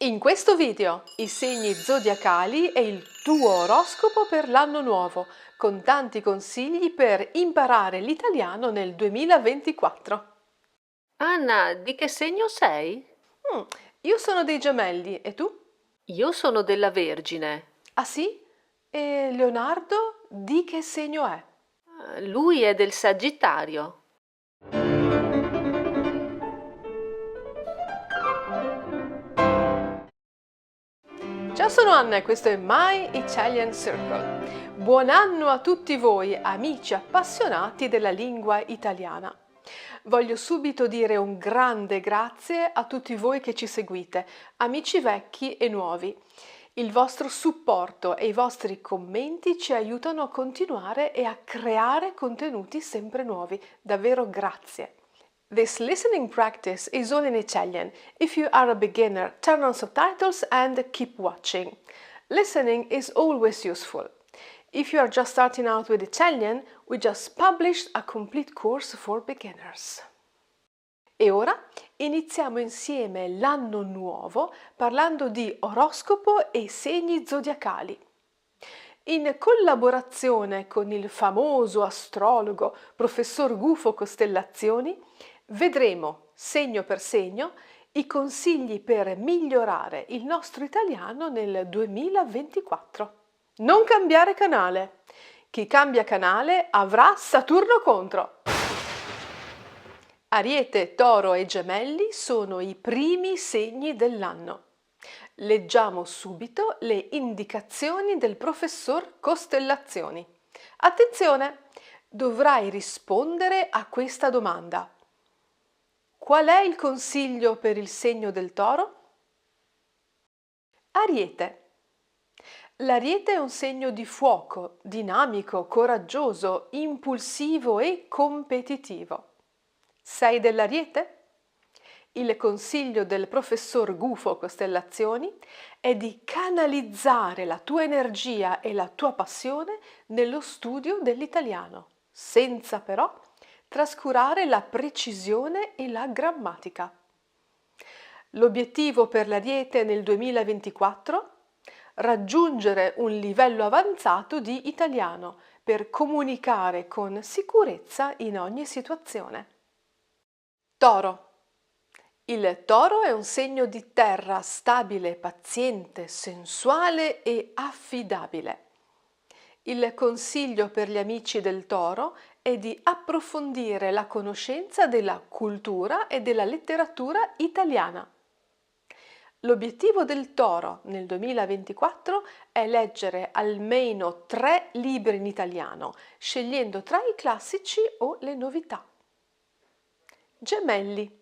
In questo video i segni zodiacali e il tuo oroscopo per l'anno nuovo, con tanti consigli per imparare l'italiano nel 2024. Anna, di che segno sei? Mm, io sono dei gemelli, e tu? Io sono della Vergine. Ah sì? E Leonardo di che segno è? Lui è del Sagittario. Ciao, sono Anna e questo è My Italian Circle. Buon anno a tutti voi, amici appassionati della lingua italiana. Voglio subito dire un grande grazie a tutti voi che ci seguite, amici vecchi e nuovi. Il vostro supporto e i vostri commenti ci aiutano a continuare e a creare contenuti sempre nuovi. Davvero grazie. This listening practice is all in Italian. If you are a beginner, turn on subtitles and keep watching. Listening is always useful. If you are just starting out with Italian, we just published a complete course for beginners. E ora iniziamo insieme l'anno nuovo parlando di oroscopo e segni zodiacali. In collaborazione con il famoso astrologo professor Gufo Costellazioni, vedremo segno per segno i consigli per migliorare il nostro italiano nel 2024. Non cambiare canale. Chi cambia canale avrà Saturno contro. Ariete, Toro e Gemelli sono i primi segni dell'anno. Leggiamo subito le indicazioni del professor Costellazioni. Attenzione! Dovrai rispondere a questa domanda. Qual è il consiglio per il segno del Toro? Ariete. L'Ariete è un segno di fuoco, dinamico, coraggioso, impulsivo e competitivo. Sei dell'Ariete? Il consiglio del professor Gufo Costellazioni è di canalizzare la tua energia e la tua passione nello studio dell'italiano, senza però trascurare la precisione e la grammatica. L'obiettivo per l'Ariete nel 2024? Raggiungere un livello avanzato di italiano per comunicare con sicurezza in ogni situazione. Toro. Il toro è un segno di terra stabile, paziente, sensuale e affidabile. Il consiglio per gli amici del toro è di approfondire la conoscenza della cultura e della letteratura italiana. L'obiettivo del toro nel 2024 è leggere almeno 3 libri in italiano, scegliendo tra i classici o le novità. Gemelli.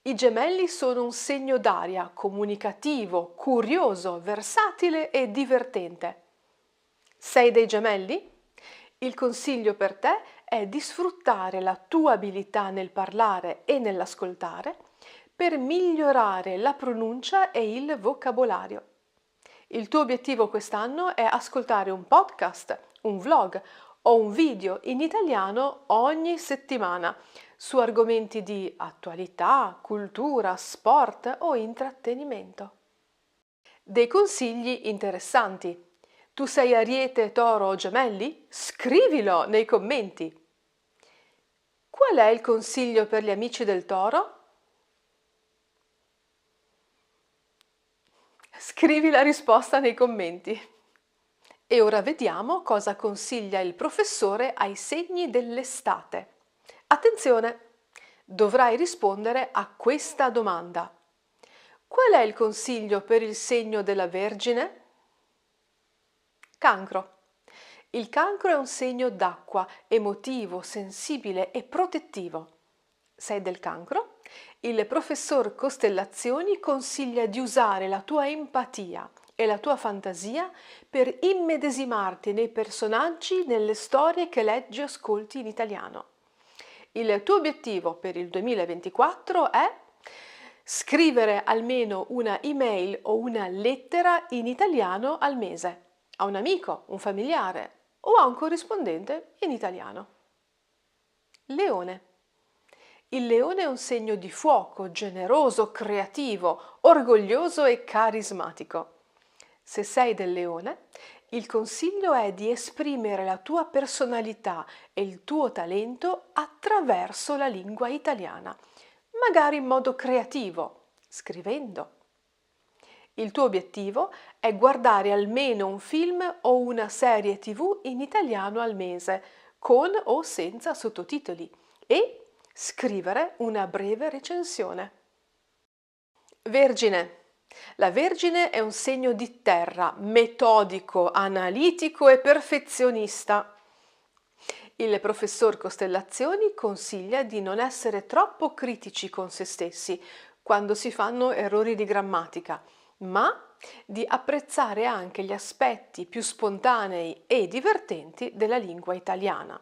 I gemelli sono un segno d'aria, comunicativo, curioso, versatile e divertente. Sei dei gemelli? Il consiglio per te è di sfruttare la tua abilità nel parlare e nell'ascoltare per migliorare la pronuncia e il vocabolario. Il tuo obiettivo quest'anno è ascoltare un podcast, un vlog o un video in italiano ogni settimana su argomenti di attualità, cultura, sport o intrattenimento. Dei consigli interessanti. Tu sei Ariete, Toro o Gemelli? Scrivilo nei commenti. Qual è il consiglio per gli amici del Toro? Scrivi la risposta nei commenti. E ora vediamo cosa consiglia il professore ai segni dell'estate. Attenzione! Dovrai rispondere a questa domanda. Qual è il consiglio per il segno della Vergine? Cancro. Il cancro è un segno d'acqua, emotivo, sensibile e protettivo. Sei del cancro? Il professor Costellazioni consiglia di usare la tua empatia e la tua fantasia per immedesimarti nei personaggi, nelle storie che leggi o ascolti in italiano. Il tuo obiettivo per il 2024 è scrivere almeno una email o una lettera in italiano al mese a un amico, un familiare o a un corrispondente in italiano. Leone. Il leone è un segno di fuoco, generoso, creativo, orgoglioso e carismatico. Se sei del leone, il consiglio è di esprimere la tua personalità e il tuo talento attraverso la lingua italiana, magari in modo creativo, scrivendo. Il tuo obiettivo è guardare almeno un film o una serie TV in italiano al mese, con o senza sottotitoli, e scrivere una breve recensione. Vergine. La Vergine è un segno di terra, metodico, analitico e perfezionista. Il professor Costellazioni consiglia di non essere troppo critici con se stessi quando si fanno errori di grammatica, ma di apprezzare anche gli aspetti più spontanei e divertenti della lingua italiana.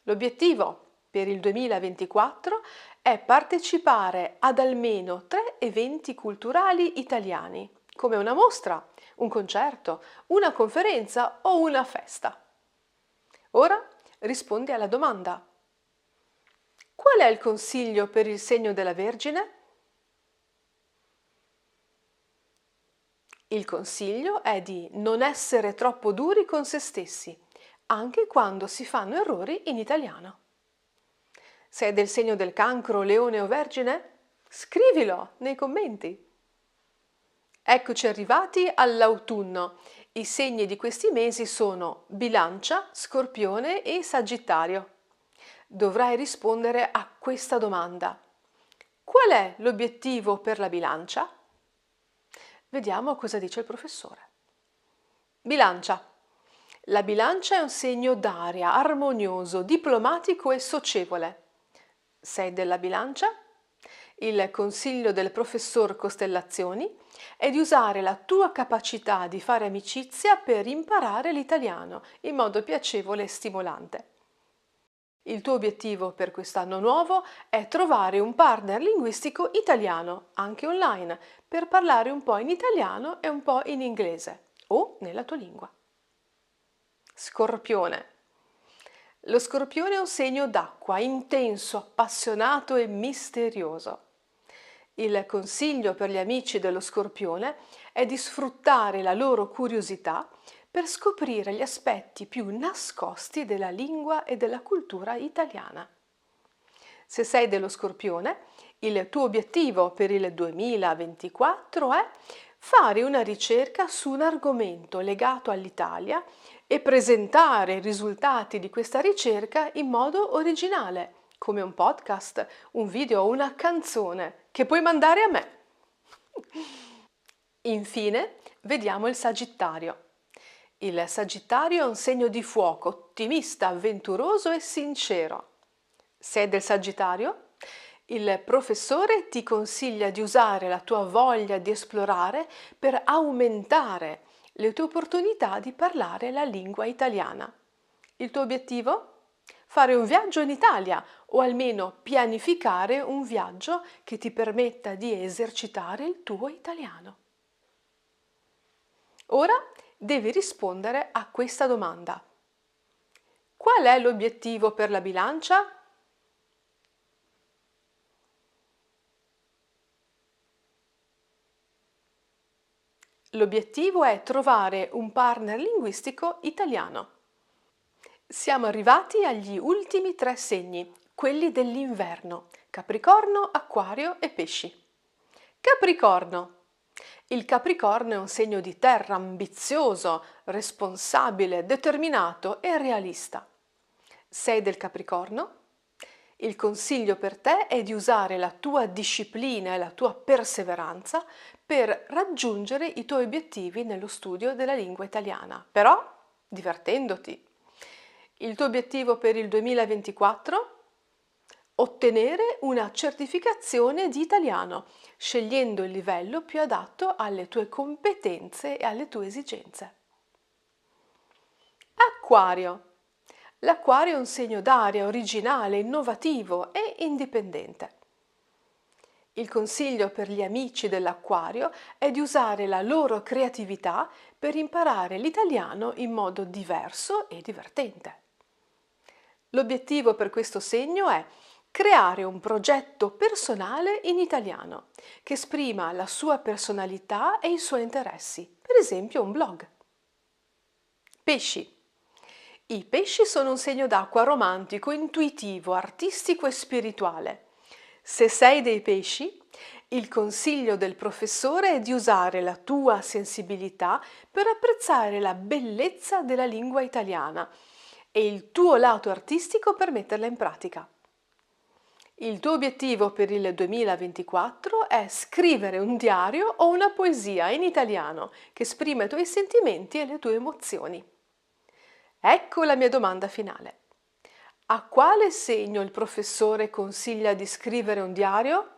L'obiettivo per il 2024 è partecipare ad almeno 3 eventi culturali italiani, come una mostra, un concerto, una conferenza o una festa. Ora rispondi alla domanda: qual è il consiglio per il segno della Vergine? Il consiglio è di non essere troppo duri con se stessi, anche quando si fanno errori in italiano. Sei del segno del Cancro, Leone o Vergine? Scrivilo nei commenti. Eccoci arrivati all'autunno. I segni di questi mesi sono Bilancia, Scorpione e Sagittario. Dovrai rispondere a questa domanda: qual è l'obiettivo per la Bilancia? Vediamo cosa dice il professore. Bilancia. La Bilancia è un segno d'aria, armonioso, diplomatico e socievole. Sei della Bilancia? Il consiglio del professor Costellazioni è di usare la tua capacità di fare amicizia per imparare l'italiano in modo piacevole e stimolante. Il tuo obiettivo per quest'anno nuovo è trovare un partner linguistico italiano, anche online, per parlare un po' in italiano e un po' in inglese o nella tua lingua. Scorpione. Lo Scorpione è un segno d'acqua, intenso, appassionato e misterioso. Il consiglio per gli amici dello Scorpione è di sfruttare la loro curiosità per scoprire gli aspetti più nascosti della lingua e della cultura italiana. Se sei dello Scorpione, il tuo obiettivo per il 2024 è fare una ricerca su un argomento legato all'Italia e presentare i risultati di questa ricerca in modo originale, come un podcast, un video o una canzone che puoi mandare a me. Infine, vediamo il Sagittario. Il Sagittario è un segno di fuoco, ottimista, avventuroso e sincero. Sei del Sagittario? Il professore ti consiglia di usare la tua voglia di esplorare per aumentare le tue opportunità di parlare la lingua italiana. Il tuo obiettivo? Fare un viaggio in Italia o almeno pianificare un viaggio che ti permetta di esercitare il tuo italiano. Ora devi rispondere a questa domanda. Qual è l'obiettivo per la Bilancia? L'obiettivo è trovare un partner linguistico italiano. Siamo arrivati agli ultimi 3 segni, quelli dell'inverno: Capricorno, Acquario e Pesci. Capricorno. Il Capricorno è un segno di terra ambizioso, responsabile, determinato e realista. Sei del Capricorno? Il consiglio per te è di usare la tua disciplina e la tua perseveranza per raggiungere i tuoi obiettivi nello studio della lingua italiana, però divertendoti. Il tuo obiettivo per il 2024? Ottenere una certificazione di italiano, scegliendo il livello più adatto alle tue competenze e alle tue esigenze. Acquario. L'acquario è un segno d'aria originale, innovativo e indipendente. Il consiglio per gli amici dell'acquario è di usare la loro creatività per imparare l'italiano in modo diverso e divertente. L'obiettivo per questo segno è Creare un progetto personale in italiano che esprima la sua personalità e i suoi interessi, per esempio un blog. Pesci. I pesci sono un segno d'acqua romantico, intuitivo, artistico e spirituale. Se sei dei pesci, il consiglio del professore è di usare la tua sensibilità per apprezzare la bellezza della lingua italiana e il tuo lato artistico per metterla in pratica. Il tuo obiettivo per il 2024 è scrivere un diario o una poesia in italiano che esprime i tuoi sentimenti e le tue emozioni. Ecco la mia domanda finale. A quale segno il professore consiglia di scrivere un diario?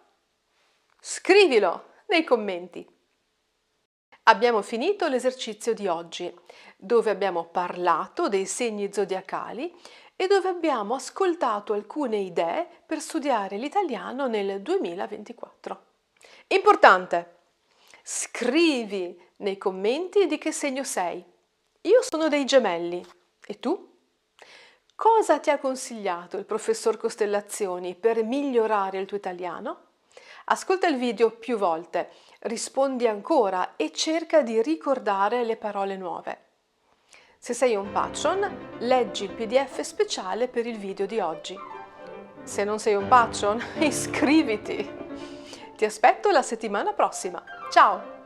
Scrivilo nei commenti. Abbiamo finito l'esercizio di oggi, dove abbiamo parlato dei segni zodiacali e dove abbiamo ascoltato alcune idee per studiare l'italiano nel 2024. Importante! Scrivi nei commenti di che segno sei. Io sono dei Gemelli. E tu? Cosa ti ha consigliato il professor Costellazioni per migliorare il tuo italiano? Ascolta il video più volte, rispondi ancora e cerca di ricordare le parole nuove. Se sei un patron, leggi il PDF speciale per il video di oggi. Se non sei un patron, iscriviti! Ti aspetto la settimana prossima. Ciao!